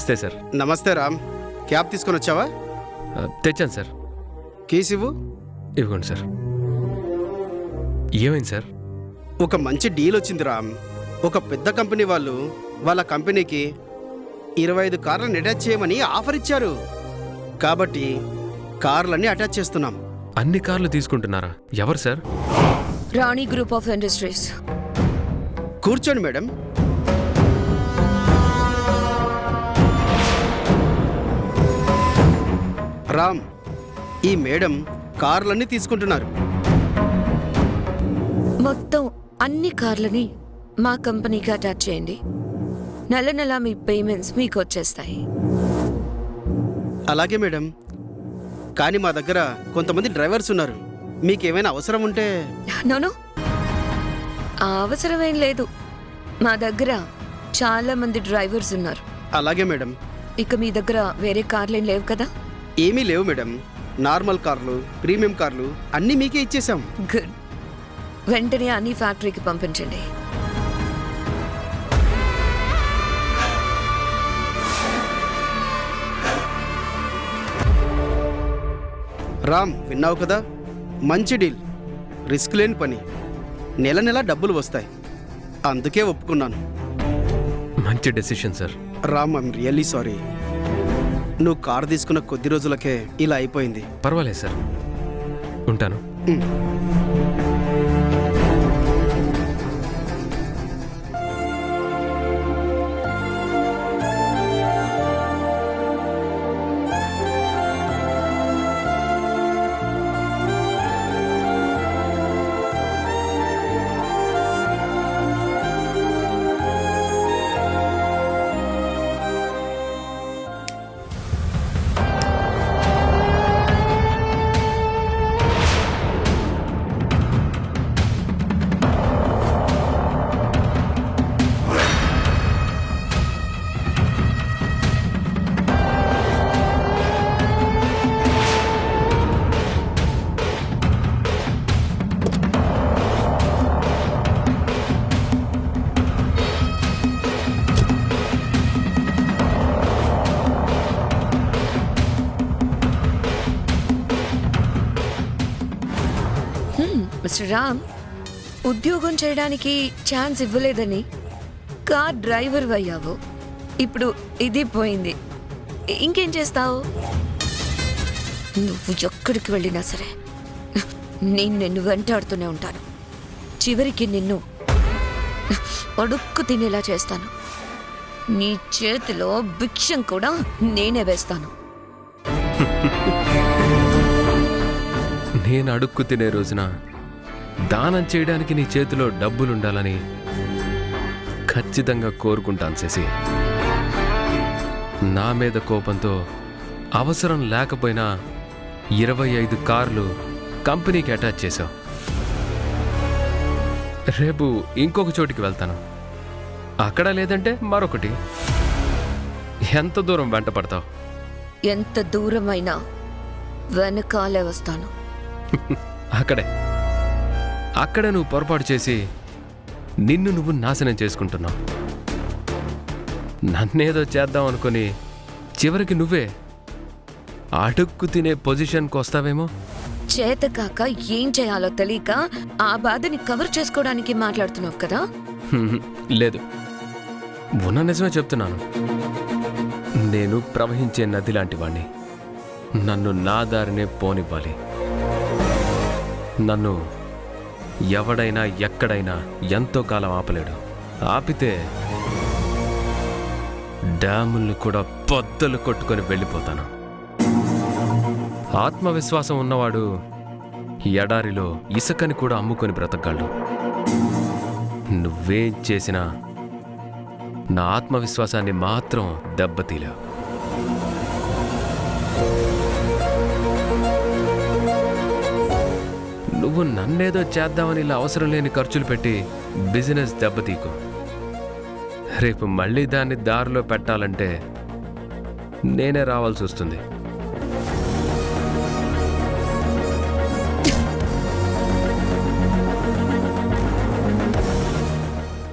నమస్తే సార్. నమస్తే రామ్. క్యాబ్ తీసుకొని వచ్చావా? తెచ్చాను సార్. కీస్ ఇవ్వు. ఇవ్వండి సార్. ఏమైంది సార్? ఒక మంచి డీల్ వచ్చింది రామ్. ఒక పెద్ద కంపెనీ వాళ్ళు వాళ్ళ కంపెనీకి 25 కార్లను అటాచ్ చేయమని ఆఫర్ ఇచ్చారు. కాబట్టి కార్లన్నీ అటాచ్ చేస్తున్నాం. అన్ని కార్లు తీసుకుంటున్నారా? ఎవరు sir? Rani group of industries. కూర్చోండి మేడం. రామ్, ఈ మేడం కార్లన్నీ తీసుకుంటున్నారు. మొత్తం అన్ని కార్లని మా కంపెనీకి అటాచ్ చేయండి. నెల నెల మీ పేమెంట్స్ మీకు వచ్చేస్తాయి. అలాగే మేడం. కానీ మా దగ్గర కొంతమంది డ్రైవర్స్ ఉన్నారు. మీకేమైనా అవసరం ఉంటే. నోను, ఆ అవసరమేం లేదు. మా దగ్గర చాలా మంది డ్రైవర్స్ ఉన్నారు. అలాగే మేడం. ఇక మీ దగ్గర వేరే కార్లేం లేవు కదా? ఏమీ లేవు మేడం. నార్మల్ కార్లు, ప్రీమియం కార్లు అన్నీ మీకే ఇచ్చేసాం. గుడ్. వెంటనే అన్ని ఫ్యాక్టరీకి పంపించండి. రామ్, విన్నావు కదా? మంచి డీల్, రిస్క్ లేని పని, నెల నెల డబ్బులు వస్తాయి. అందుకే ఒప్పుకున్నాను. మంచి decision sir. Ram, I'm really sorry. నువ్వు కారు తీసుకున్న కొద్ది రోజులకే ఇలా అయిపోయింది. పర్వాలేదు సార్. ఉంటాను. మిస్టర్ రామ్, ఉద్యోగం చేయడానికి ఛాన్స్ ఇవ్వలేదని కార్ డ్రైవర్ అయ్యావు. ఇప్పుడు ఇది పోయింది. ఇంకేం చేస్తావు? నువ్వు ఎక్కడికి వెళ్ళినా సరే నేను నిన్ను వెంటాడుతూనే ఉంటాను. చివరికి నిన్ను అడుక్కు తినేలా చేస్తాను. నీ చేతిలో భిక్షం కూడా నేనే వేస్తాను. నేను అడుక్కు తినే రోజున దానం చేయడానికి నీ చేతిలో డబ్బులుండాలని ఖచ్చితంగా కోరుకుంటాను శశి. నా మీద కోపంతో అవసరం లేకపోయినా 25 కార్లు కంపెనీకి అటాచ్ చేశావు. రేపు ఇంకొక చోటికి వెళ్తాను. అక్కడ లేదంటే మరొకటి. ఎంత దూరం వెంట పడతావు? ఎంత దూరమైనా వెనకాలే వస్తాను. అక్కడే నువ్వు పొరపాటు చేసి నిన్ను నువ్వు నాశనం చేసుకుంటున్నావు. నన్నేదో చేద్దాం అనుకుని చివరికి నువ్వే అడుక్కు తినే పొజిషన్కి వస్తావేమో. చేతకాక ఏం చేయాలో తెలియక ఆ బాధని కవర్ చేసుకోవడానికి మాట్లాడుతున్నావు కదా? లేదు, ఉన్న నిజమే చెప్తున్నాను. నేను ప్రవహించే నది లాంటి వాణ్ణి. నన్ను నా దారినే పోనివ్వాలి. నన్ను ఎవడైనా ఎక్కడైనా ఎంతో కాలం ఆపలేడు. ఆపితే డ్యాముల్ని కూడా పొద్దలు కొట్టుకొని వెళ్ళిపోతాను. ఆత్మవిశ్వాసం ఉన్నవాడు ఎడారిలో ఇసుకని కూడా అమ్ముకొని బ్రతకగలడు. నువ్వేం చేసినా నా ఆత్మవిశ్వాసాన్ని మాత్రం దెబ్బతీలేవు. నువ్వు నన్నేదో చేద్దామని ఇలా అవసరం లేని ఖర్చులు పెట్టి బిజినెస్ దెబ్బతీకు. రేపు మళ్ళీ దాన్ని దారిలో పెట్టాలంటే నేనే రావాల్సి వస్తుంది.